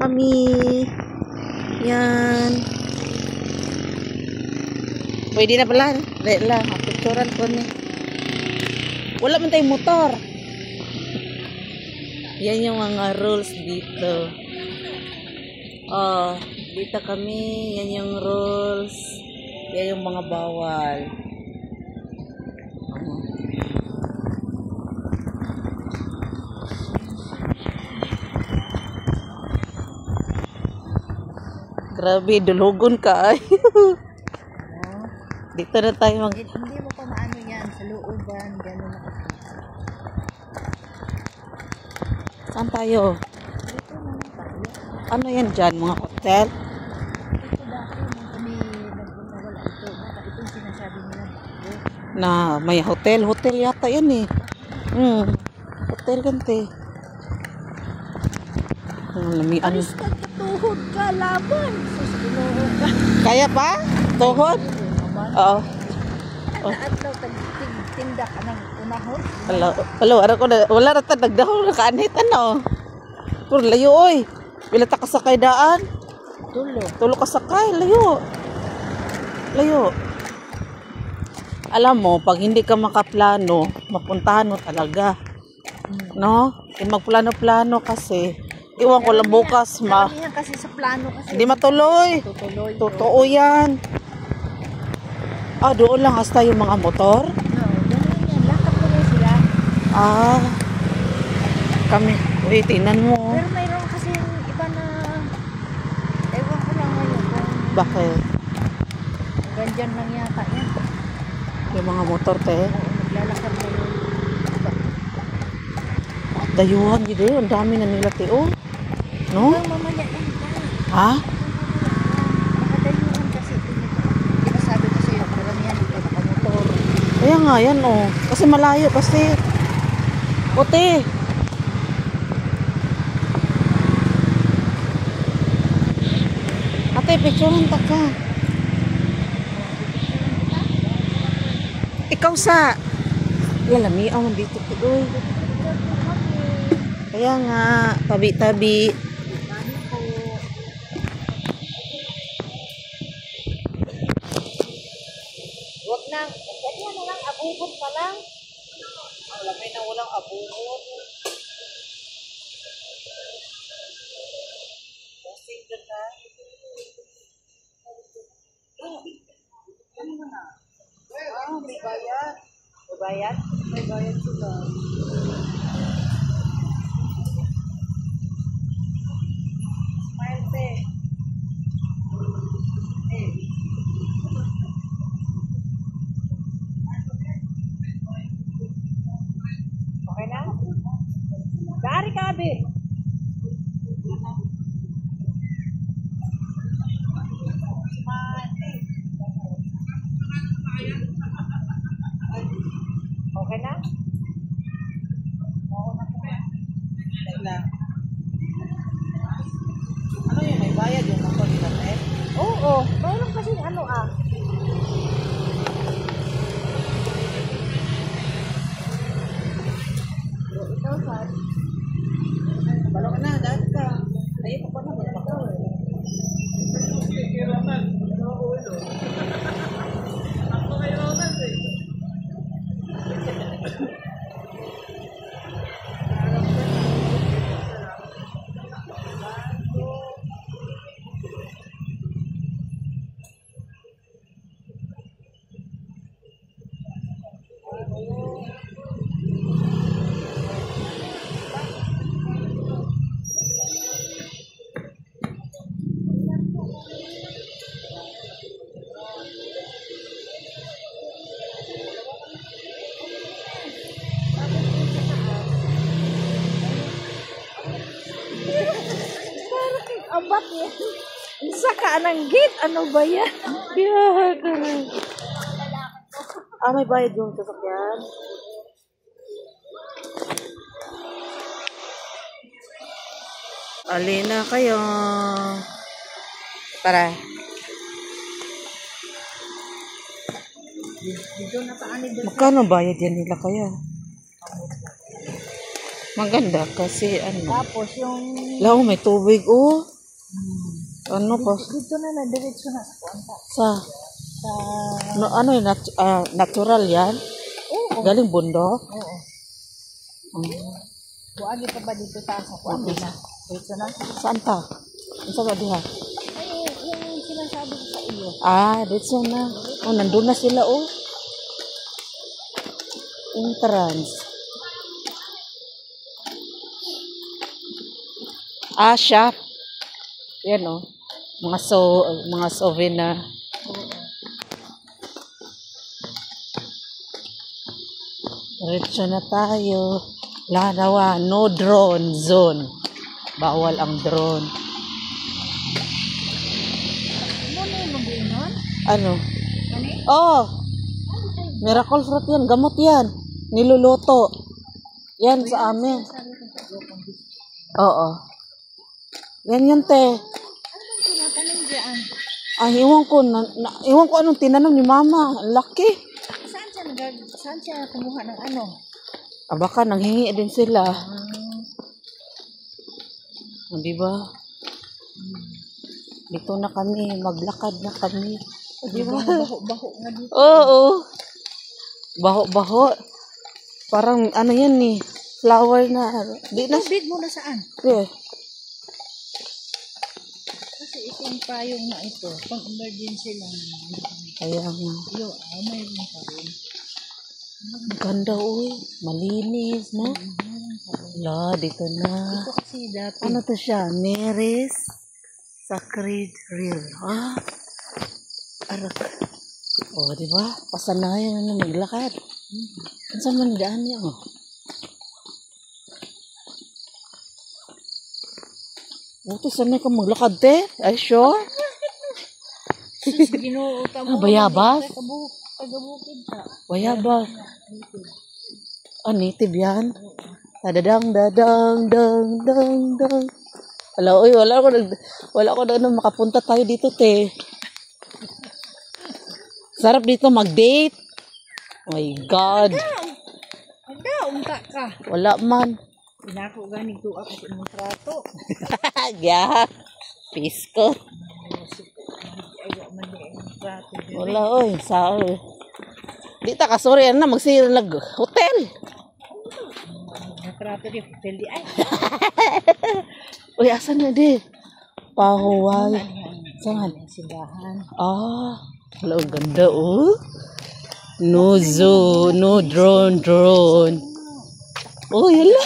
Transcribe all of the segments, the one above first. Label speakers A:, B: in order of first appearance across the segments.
A: kami. Yan. Pwede na pala. Dahil lang. Picturean ko ni. Wala man tayong motor. Yan yung mga rules dito. Oh, dito kami. Yan yung rules. Yan yung mga bawal. Grabe, dulugon ka ay. Dito na tayo
B: Hindi mo pa maano yan. Sa looban, gano'n na kasi.
A: Saan tayo?
B: Dito naman tayo.
A: Ano yan dyan? Mga hotel?
B: Ito dati, nung kami nagpunawala ito. Itong sinasabi nila bago.
A: Na may hotel. Hotel yata yan eh. Hotel ganti. Ang lamian.
B: Alis ka, tuhod ka, laban. Sus, tinuhod ka.
A: Kaya pa? Tuhod? Oo.
B: At daw, tinda ka ng unahon.
A: Wala na ta nagdahon na kaanit ano. Puro layo oy. Bila ta kasakay daan. Tulo ka sakay, layo. Layo. Alam mo, pag hindi ka makaplano, mapuntahan mo talaga. No? Magplano-plano kasi iwan ko lang bukas
B: Karamihan kasi sa plano kasi.
A: hindi matuloy.
B: Tutuloy.
A: Totoo yan. Doon lang hasta yung mga motor.
B: No, ganun yan. Lakad ko rin sila.
A: Kami. Uy, tingnan mo.
B: Pero mayroon kasi yung iba na ewan ko lang ngayon kung
A: Bakit?
B: ganyan lang yata yan.
A: Yung mga motor, te.
B: Oo, naglalakad na yung iba.
A: Dayuhan, gitu. Ang dami na nila, te. Oh. No?
B: Ang mamaya lang ka.
A: Ha?
B: Nakadayuhan kasi. Di ba sabi ko sa'yo, karamihan ito nakamotor.
A: Kaya nga, yan, oh. Kasi malayo, kasi. Puti. Ate, picturean ta ka. Ikaw sa... Lalami, ang dito ko, uy. Kaya nga, tabi-tabi.
B: Huwag na. Ganyan na lang, abubot pa lang.
A: Ang lamay na walang abungot. Kasing ganda. Ano na? May bayad. May bayad? May bayad sila. Smile, te. Okay na? Dari ka, Abi. Okay na? Oo na po. Ano yun? May bayad yung motor nila, eh?
B: Oo, mayroon kasi ano Ito, saan?
A: Balo ka na, dahil ka. Ay, pa na, wala pa ka.
B: Abat yan. Isa ka anang gate. Ano ba yan?
A: Biyahe ka na. May bayad yung sasakyan. Alina kayo. Tara. Magkano bayad yan nila kaya? Maganda kasi ano.
B: Tapos yung...
A: Lao, may tubig oh. Ano po?
B: Dito na diretso na sa kuanta.
A: Sa,
B: Sa...
A: no, ano yun, natural yan?
B: Oo.
A: Galing bundok?
B: Oo.
A: Mm.
B: Buagi pa ba dito taas sa kuanta na? Diretso na?
A: Saan pa? Saan ba diha?
B: Ay, yung sinasabi ko sa iyo.
A: Dito na. Oh, nandun na sila, oh. Entrance. Shop. Yan, oh. Mga souvenir. Diretso na tayo. Larawa, no drone zone. Bawal ang drone.
B: Muna yung mag-inon?
A: Ano?
B: Ano?
A: Oh! Miracle fruit yan. Gamot yan. Niluluto. Yan sa amin.
B: Sabi ko sa iyo kung gusto.
A: Oo. Yan yan, te.
B: Ano bang tinatanong diyan?
A: Iwan ko. Iwan ko anong tinanong ni mama. Ang laki.
B: Saan siya kumuha ng ano?
A: Baka nanghingi din sila. Di ba? Dito na kami. Maglakad na kami. Di ba?
B: Baho-baho nga dito.
A: Oo. Baho-baho. Parang ano yan eh. Flower na. Di na.
B: Tubig mo na saan?
A: Yeah.
B: Kasi itong payong na ito, pang emergency lang.
A: Kaya nga.
B: Mayroon pa rin.
A: Ang ganda uy. Malinis, no? Wala, dito na.
B: Ito kasi dati.
A: Ano to siya? Mary's Sacred River. Arak. Di ba? Pasanayan na maglakad. Saan man daan niya, oh? Buti sanay ka maglakad, te? Ay, sure?
B: Ginoo ka mo.
A: Bayabas?
B: Tagabukid ka.
A: Bayabas. Native yan. Dadang, dadang, dang, dang, dang. Wala ko na makapunta tayo dito, te. Sarap dito mag-date. Oh my God.
B: Unta ka.
A: Wala man.
B: Pinako ganing tuwa kasi imong trato.
A: Yeah. Pisko.
B: Ay, man di imong trato.
A: Wala, oy. Di ta kasuri na magsilag hotel.
B: Natrato di hotel di ay.
A: Uy, asan na di? Pahuway. Saan?
B: Simbahan.
A: Wala, ang ganda, oh. No zoo, no drone. Oh, hala.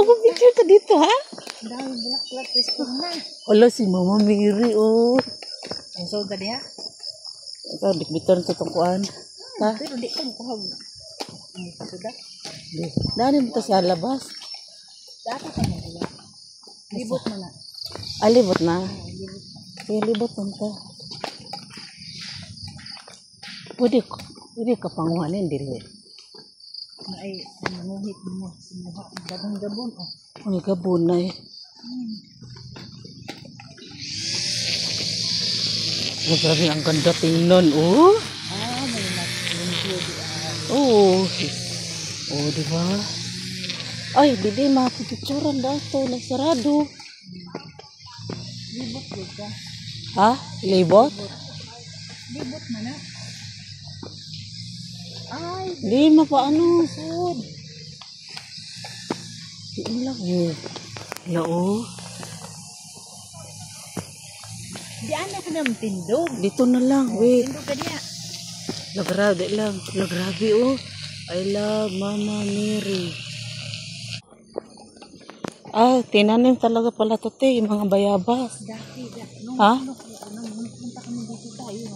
A: Mag-picture ka dito, ha?
B: Dahil bulak-bulak Kristo na.
A: Wala, si Mama Mary, oh.
B: Ang so gani ha?
A: Ito, bitbiton sa tungkuan. Ha?
B: Pero di ko kuhag. Sudah.
A: Dali mo to sa labas.
B: Dati pa na diba? Libot mo na.
A: Libot na. Sige, libot mo to. Pwede ka panguhanin, dili.
B: Ay, namuhit mo. Sinuha. Dagang gabon, oh.
A: Ang gabon na eh. Grabe, ang ganda tingnan, oh.
B: May naglinggo di ay.
A: Oh, di ba? Ay, di mapipicturan dato, nagsarado.
B: Libot di ka.
A: Ha? Libot?
B: Libot na na. Ay,
A: Di mapaano.
B: sud.
A: Di mo lang eh. Hala, oh.
B: Di ana ka na tindog.
A: Dito na lang, wait.
B: Tindog ka niya.
A: Grabe lang. Grabe, oh. I love Mama Mary. Tinanim talaga pala to, te. Yung mga bayabas.
B: Dati.
A: Ha?
B: Nung punta kami dito tayo,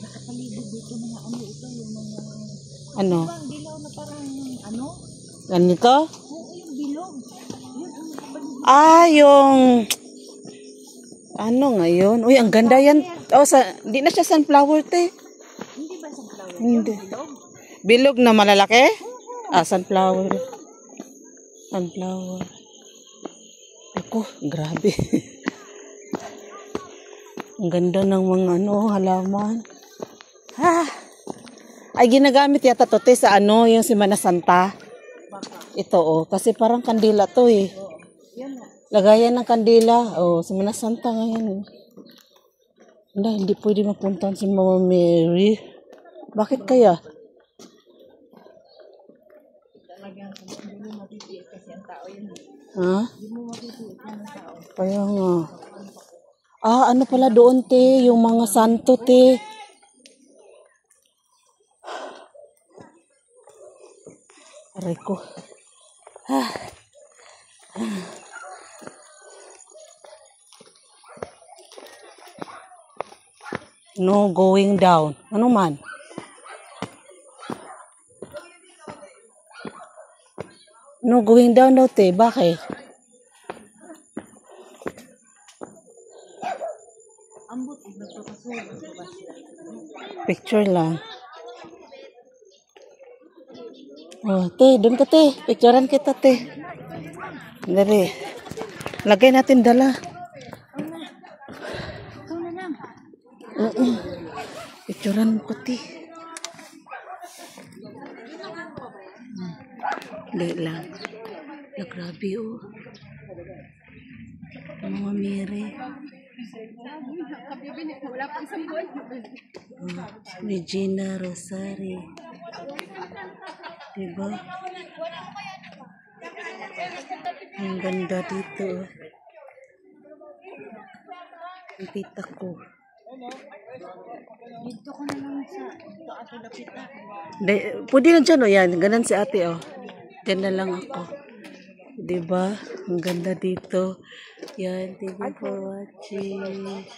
B: nakapalibot dito mga ano ito, yung mga...
A: Ano?
B: Diba ang dilaw na parang ano?
A: Ganito?
B: Oo, yung bilog. Yun ang nakapalibot.
A: Yung... Ano ngayon? Uy, ang ganda yan. Di na siya sunflower, te.
B: Hindi ba sa flower?
A: Hindi.
B: Yung bilog?
A: Bilog na malalaki? Sunflower. Sunflower. Ako, grabe. Ang ganda ng mga halaman. Ay, ginagamit yata to, te, sa yung Semana Santa.
B: Baka.
A: Ito, oh. Kasi parang kandila to, eh.
B: Yan na.
A: Lagayan ng kandila. Oh, Semana Santa ngayon. Hindi pwede mapuntahan si Mama Mary. Bakit kaya? Ha? Kaya nga. Ano pala doon, te? Yung mga santo, te. Aray ko. No going down. Ano man? No going down daw, te. Bakit? Picture lang. Oh, te, doon ka, te. Picturean kita, te. Dali. Lagay natin dala.
B: Ikaw na lang.
A: Picturean ko, te. Dali lang. Grabe, oh. Mga Mary. Regina Rosari. Diba? Ang ganda dito. Ang tita ko.
B: Dito ko na lang sa dito ako lapita.
A: Pwede na dyan, oh. Yan. Ganan si ate, oh. Dyan na lang ako. Diba? Ang ganda dito. Yan. Thank you for watching.